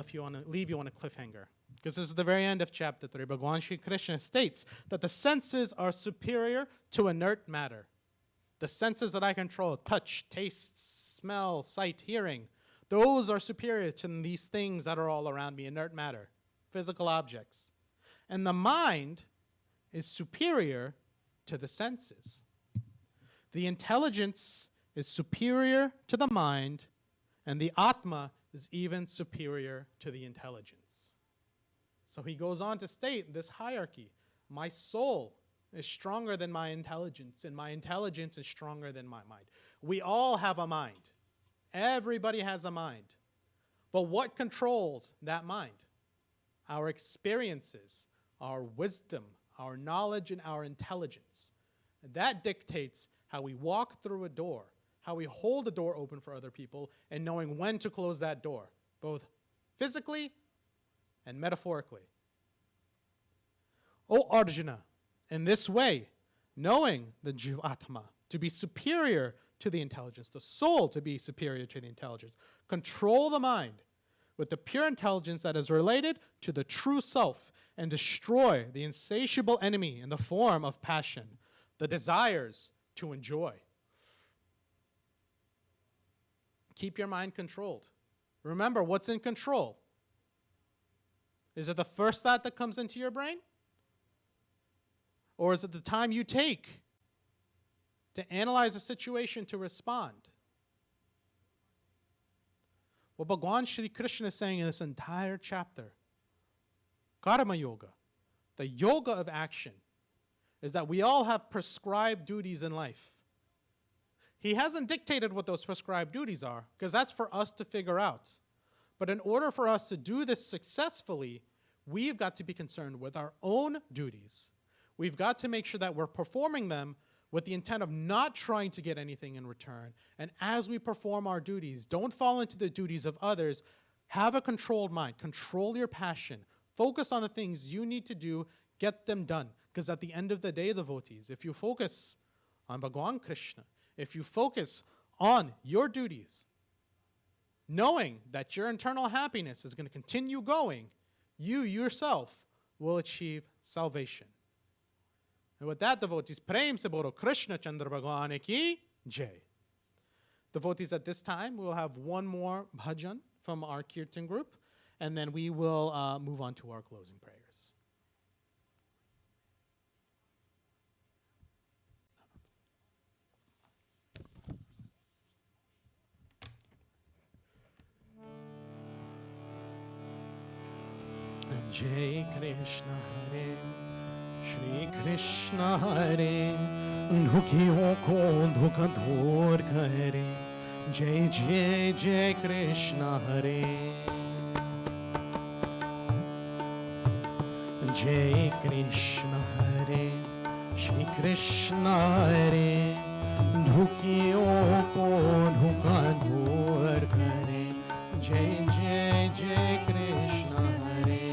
leave you on a cliffhanger, because this is the very end of chapter 3. Bhagwan Sri Krishna states that the senses are superior to inert matter. The senses that I control, touch, taste, smell, sight, hearing, those are superior to these things that are all around me, inert matter, physical objects. And the mind is superior to the senses. The intelligence is superior to the mind, and the Atma is even superior to the intelligence. So he goes on to state this hierarchy. My soul is stronger than my intelligence, and my intelligence is stronger than my mind. We all have a mind. Everybody has a mind. But what controls that mind? Our experiences, our wisdom, our knowledge, and our intelligence. And that dictates how we walk through a door, how we hold the door open for other people, and knowing when to close that door, both physically and metaphorically. O Arjuna, in this way, knowing the Jivatma to be superior to the intelligence, the soul to be superior to the intelligence, control the mind with the pure intelligence that is related to the true self, and destroy the insatiable enemy in the form of passion, the desires to enjoy. Keep your mind controlled. Remember, what's in control? Is it the first thought that comes into your brain? Or is it the time you take to analyze a situation to respond? What Bhagwan Shri Krishna is saying in this entire chapter, Karma Yoga, the yoga of action, is that we all have prescribed duties in life. He hasn't dictated what those prescribed duties are, because that's for us to figure out. But in order for us to do this successfully, we've got to be concerned with our own duties. We've got to make sure that we're performing them with the intent of not trying to get anything in return. And as we perform our duties, don't fall into the duties of others. Have a controlled mind. Control your passion. Focus on the things you need to do. Get them done. Because at the end of the day, devotees, if you focus on Bhagwan Krishna, if you focus on your duties, knowing that your internal happiness is going to continue going, you yourself will achieve salvation. And with that, devotees, Prem se Bolo Krishna Chandra Bhagwan ki Jai. Devotees, at this time, we will have one more bhajan from our Kirtan group, and then we will move on to our closing prayers. Jai Krishna Hare, Shri Krishna Hare, Dukhiyon ko dukha dur kare. Jai Jai Jai Krishna Hare. Jai Krishna Hare, Shri Krishna Hare, Dukhiyon ko dukha dur kare. Jai Jai Jai Krishna Hare.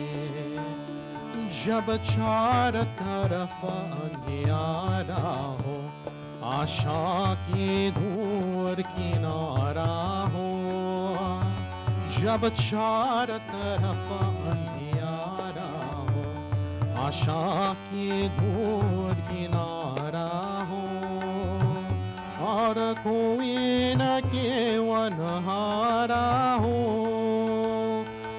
जब चार तरफ अंधियारा हो, आशा की दूर किनारा हो। जब चार तरफ अंधियारा हो, आशा की दूर किनारा हो। और कोई न केवल हारा हो,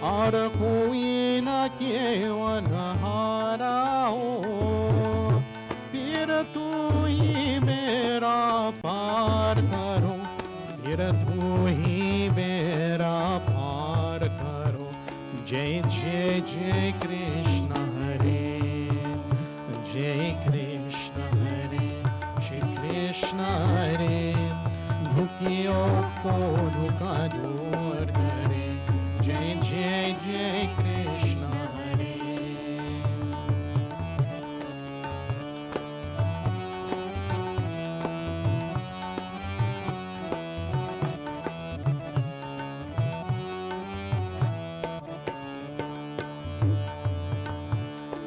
और कोई न केवल हारा हो। फिर तू ही मेरा पार करो, फिर तू ही मेरा पार करो। जय जय जय कृष्ण हरे, जय कृष्ण हरे, श्री कृष्ण हरे। दुखियों को दुखा दूर करे। जय जय जय कृष्ण हरे।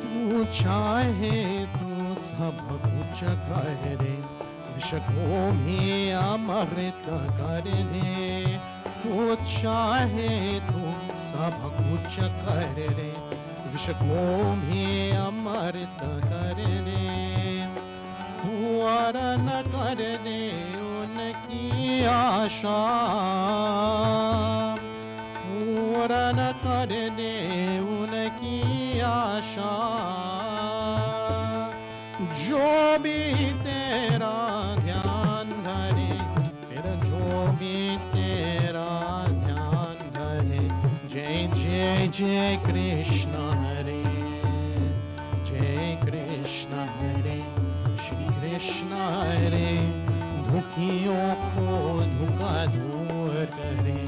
तू चाहे तो सब कुछ कर दे, विष को भी अमृत कर दे। तू चाहे तो सब कुछ कर दे, विष को भी अमृत कर दे। तू अरन कर दे उनकी आशा, पूरन कर दे उनकी आशा। जो भी तेरा ध्यान धरे, फिर जो भी तेरा ध्यान धरे। जय जय जय कृष्ण हरे, जय कृष्ण हरे, श्री कृष्ण हरे। दुखियों को दुखा दूर करे।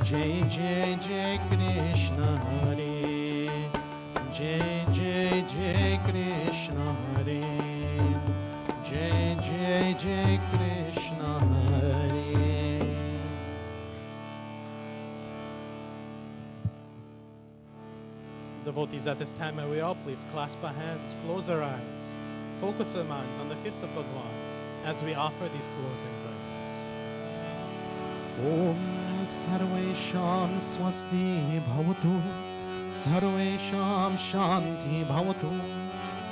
जय जय जय कृष्ण हरे, जय जय जय कृष्ण हरे, जय जय जय कृष्ण हरे। Devotees, at this time, may we all please clasp our hands, close our eyes, focus our minds on the feet of Bhagwan as we offer these closing prayers. Om Sarvesham Swasti Bhavatu, Sarvesham Shanti Bhavatu,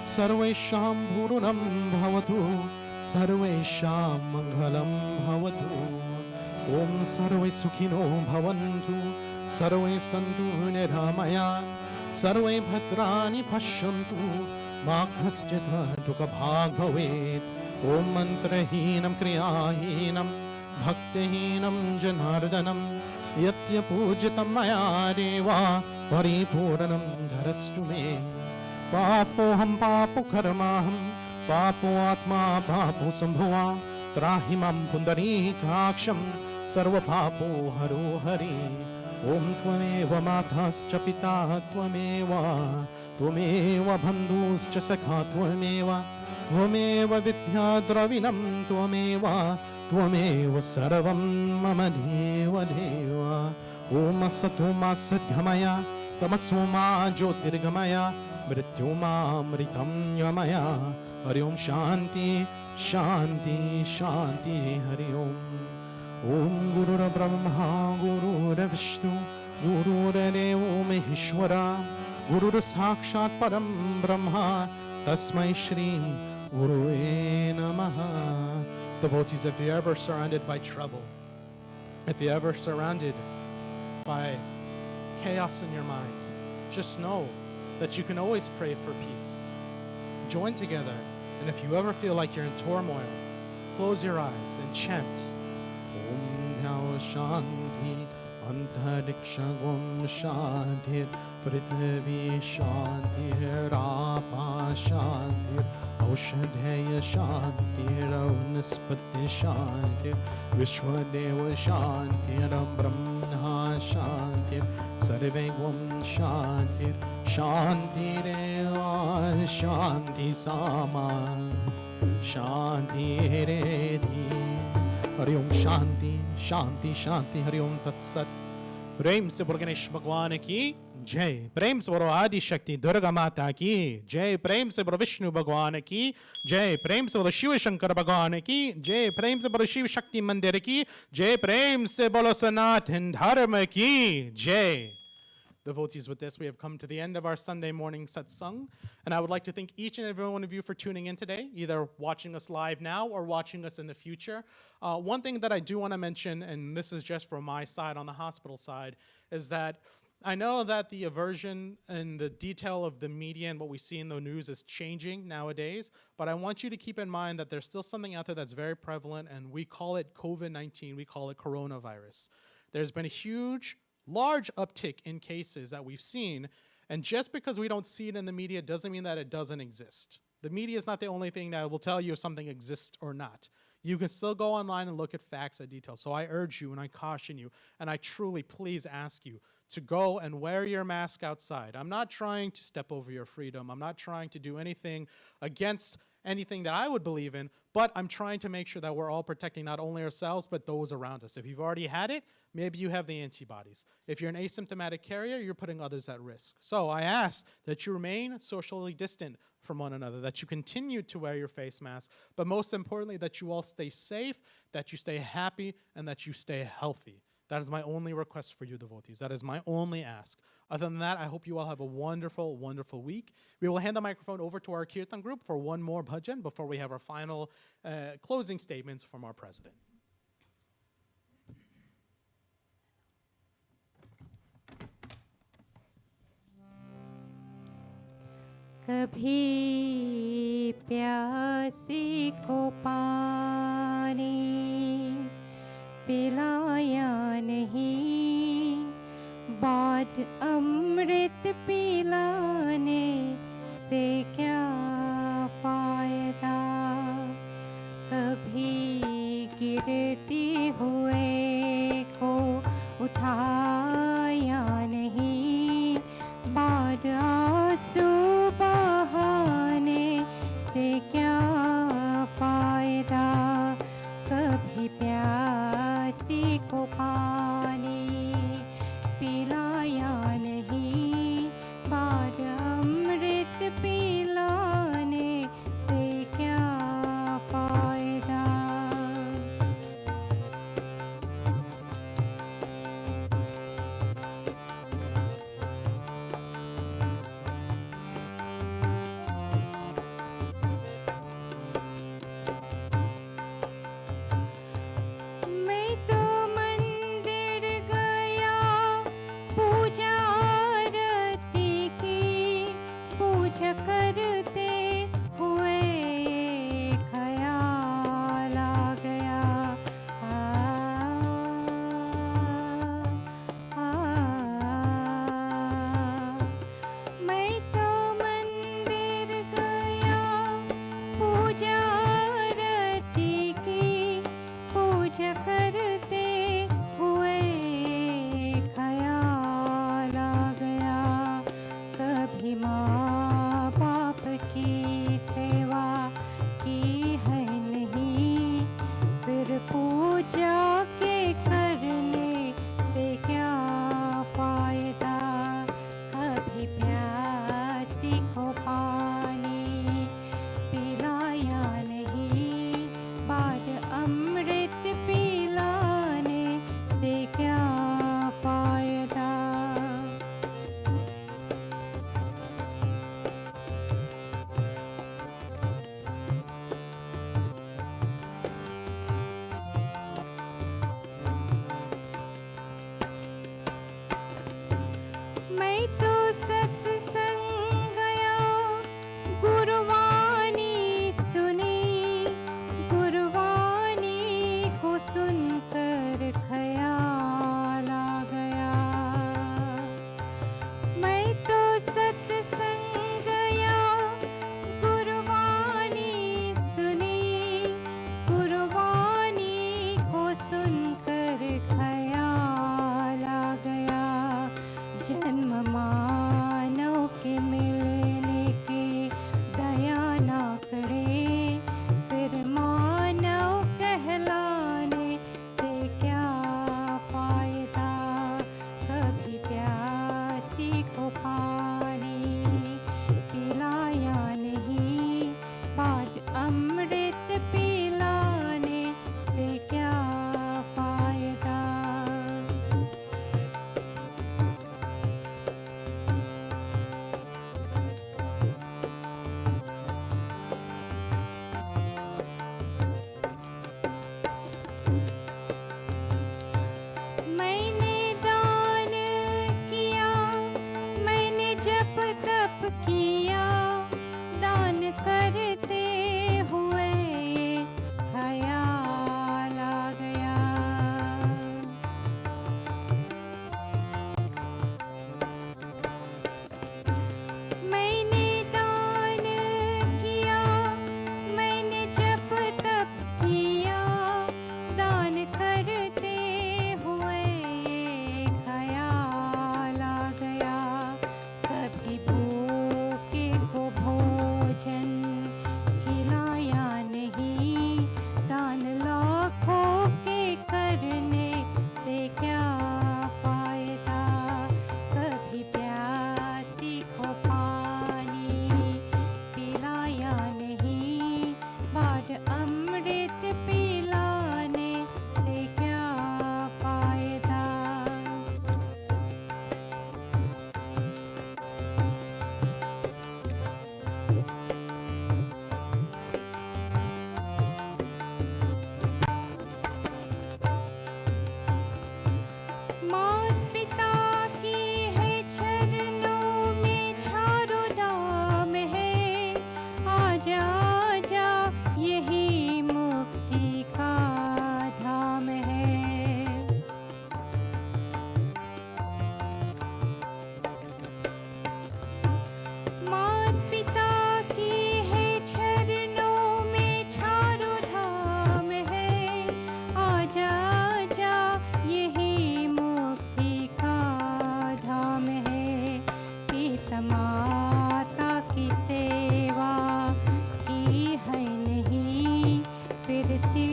Sarvesham Purnam Bhavatu, Sarvesham Mangalam Bhavatu. Om Sarve Sukhino Bhavantu, Sarve Santu Niramaya, Sarve Bhadrani Pashyantu, मा कश्चित् दुःखभाग् भवेत्. ॐ मन्त्रहीनं क्रियाहीनं भक्तिहीनं जनार्दनं यत्यपूजितं मया देव परिपूर्णं धरस्तु मे. पापोऽहं पापकर्माहं पापो आत्मा पापो सम्भवा त्राहि मां पुण्डरीकाक्षं सर्वपापो हरो हरि. ॐ त्वमेव माताश्च पिता त्वमेव त्वमेव बन्धुश्च सखा त्वमेव त्वमेव विद्या द्रविणं त्वमेव सर्वं मम देव देव. ॐ असतो मा सद्गमय तमसो मा ज्योतिर्गमय मृत्युमामृतं यमय. हरि ओम शांति शांति शांति. हरि ओम. ओम गुरुर्ब्रह्मा गुरुर्विष्णु गुरुर्देवो महेश्वरा गुरुर् साक्षात् परं ब्रह्मा तस्मै श्री गुरुवे नमः. Devotees, if you're ever surrounded by trouble, if you're ever surrounded by chaos in your mind, just know that you can always pray for peace. Join together, and if you ever feel like you're in turmoil, close your eyes and chant Om Dhyav Shanti Antarikshagam Shantir Prithvi Shantir Apa Shantir Aushadhaya Shantir Vanaspati Shantir Vishwadeva Shantir Brahma Shantir Sarvegam Shantir Shantireva Shanti Sama Shanti Redi. Hari Om Shanti Shanti Shanti. Hari Om Tat Sat. Prem se Bolo Ganesh Bhagwan ki Jai. Prem se Bolo Adi Shakti Durga Mata ki Jai. Prem se Bolo Vishnu Bhagwan ki Jai. Prem se Bolo Shiva Shankar Bhagwan ki Jai. Prem se Bolo Shiva Shakti Mandir ki Jai. Prem se Bolo Sanatana Dharma ki Jai. Devotees, with this, we have come to the end of our Sunday morning satsang, and I would like to thank each and every one of you for tuning in today, either watching us live now or watching us in the future. One thing that I do want to mention, and this is just from my side on the hospital side, is that I know that the aversion and the detail of the media and what we see in the news is changing nowadays, but I want you to keep in mind that there's still something out there that's very prevalent, and we call it COVID-19, we call it coronavirus. There's been a large uptick in cases that we've seen, and just because we don't see it in the media doesn't mean that it doesn't exist. The media is not the only thing that will tell you if something exists or not. You can still go online and look at facts and details. So I urge you and I caution you, and I truly please ask you to go and wear your mask outside. I'm not trying to step over your freedom. I'm not trying to do anything against anything that I would believe in, but I'm trying to make sure that we're all protecting not only ourselves, but those around us. If you've already had it, maybe you have the antibodies. If you're an asymptomatic carrier, you're putting others at risk. So I ask that you remain socially distant from one another, that you continue to wear your face mask, but most importantly, that you all stay safe, that you stay happy, and that you stay healthy. That is my only request for you, devotees. That is my only ask. Other than that, I hope you all have a wonderful, wonderful week. We will hand the microphone over to our Kirtan group for one more bhajan before we have our final closing statements from our president. कभी प्यासी को पानी पिलाया नहीं, बाद अमृत पिलाने से क्या फायदा। कभी गिरती हुए को उठाया नहीं, बाद आंसू बहाने से क्या फायदा। कभी प्यासी को पानी पिलाया नहीं, बाद अमृत पिलाने से क्या फायदा।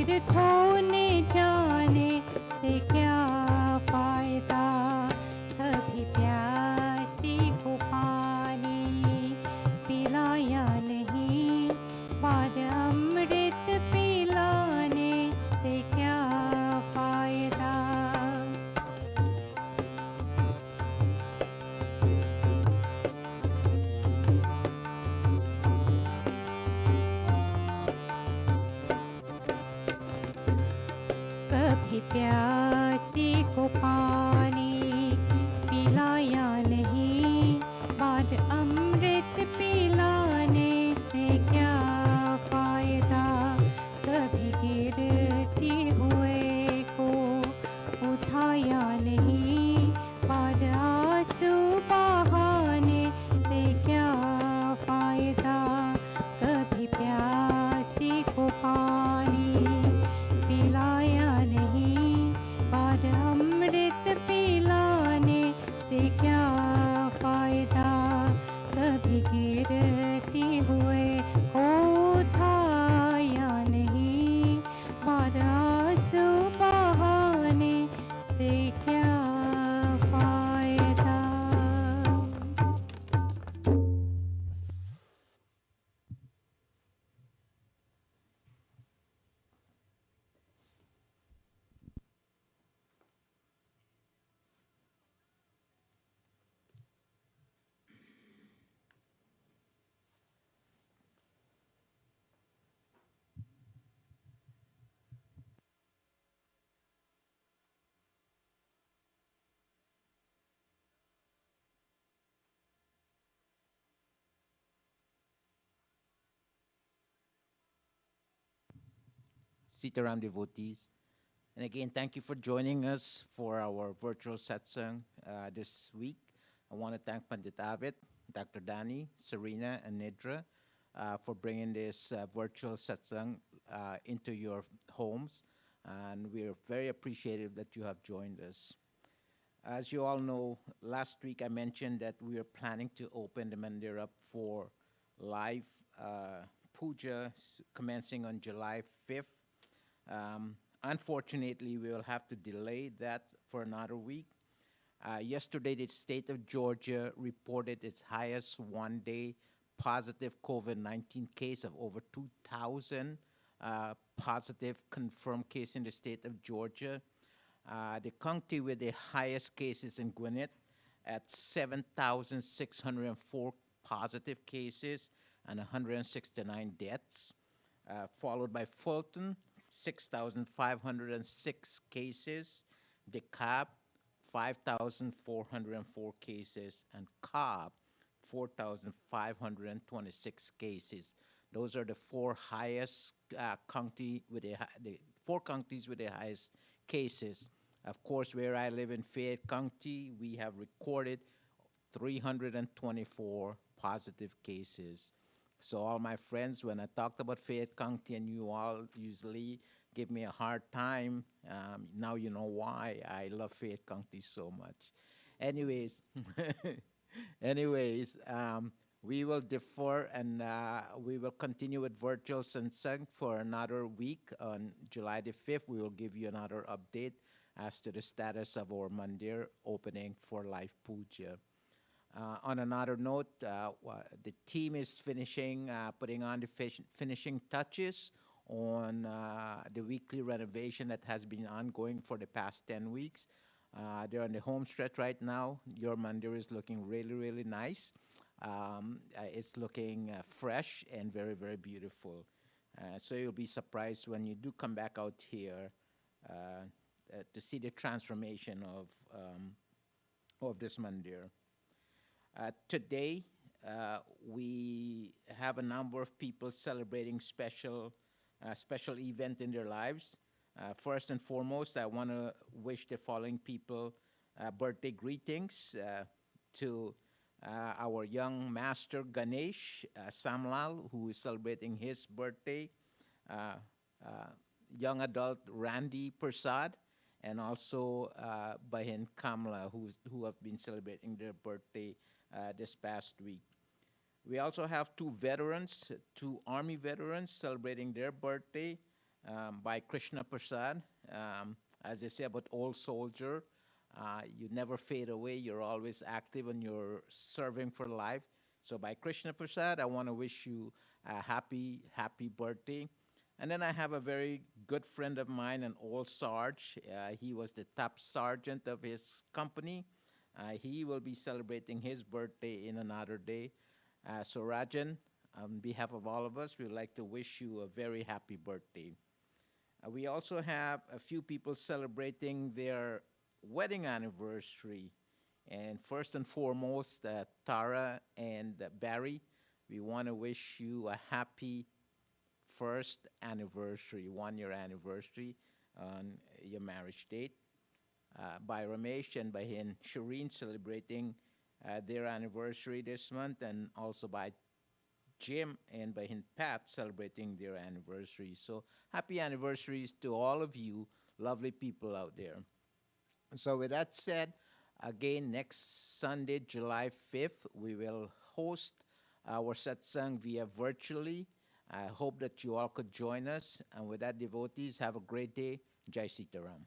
तीर्थों ने जाने से क्या फायदा, कभी प्यासी को पानी पिलाया नहीं, पर अमृत पिलाने से क्या फायदा। कभी प्यासी को पानी पिलाया नहीं, पर अमृत पिलाने से क्या फायदा, कभी गिरती हुए को उठाया नहीं, पर आंसू बहाने से क्या फायदा, कभी प्यासी को पानी पिलाया नहीं, पर अमृत पिलाने से क्या फायदा, कभी गिरती हुए को उठाया नहीं, पर आंसू बहाने से क्या फायदा। Sita Ram devotees. And again, thank you for joining us for our virtual satsang this week. I want to thank Pandit Avid, Dr. Dani, Serena, and Nidra for bringing this virtual satsang into your homes. And we're very appreciative that you have joined us. As you all know, last week I mentioned that we are planning to open the mandir up for live puja commencing on July 5th. Unfortunately, we will have to delay that for another week. Yesterday, the state of Georgia reported its highest one-day positive COVID-19 case of over 2,000 positive confirmed cases in the state of Georgia. The county with the highest cases in Gwinnett at 7,604 positive cases and 169 deaths, followed by Fulton, 6,506 cases, DeKalb, 5,404 cases, and Cobb, 4,526 cases. Those are the four highest the four counties with the highest cases. Of course, where I live in Fayette County, we have recorded 324 positive cases. So all my friends, when I talked about Fayette County, and you all usually give me a hard time, now you know why I love Fayette County so much. Anyways, we will defer and we will continue with virtual satsang for another week. On July the 5th, we will give you another update as to the status of our mandir opening for live puja. On another note, the team is putting on the finishing touches on the weekly renovation that has been ongoing for the past 10 weeks. They're on the home stretch right now. Your mandir is looking really, really nice. It's looking fresh and very, very beautiful. So you'll be surprised when you do come back out here to see the transformation of this mandir. Today, we have a number of people celebrating special event in their lives. First and foremost, I want to wish the following people birthday greetings to our young master Ganesh Samlal, who is celebrating his birthday, young adult Randy Prasad, and also Bahin Kamla, who have been celebrating their birthday this past week. We also have two Army veterans celebrating their birthday. by Krishna Prasad. As they say about old soldier, you never fade away. You're always active and you're serving for life. So by Krishna Prasad, I want to wish you a happy, happy birthday. And then I have a very good friend of mine, an old Sarge. He was the top sergeant of his company. He will be celebrating his birthday in another day. So Rajan, on behalf of all of us, we would like to wish you a very happy birthday. We also have a few people celebrating their wedding anniversary. And first and foremost, Tara and Barry, we want to wish you a happy first anniversary, 1 year anniversary on your marriage date. By Ramesh and by Shireen celebrating their anniversary this month, and also by Jim and by Pat celebrating their anniversary. So happy anniversaries to all of you lovely people out there. So with that said, again, next Sunday, July 5th, we will host our satsang via virtually. I hope that you all could join us. And with that, devotees, have a great day. Jai Sita Ram.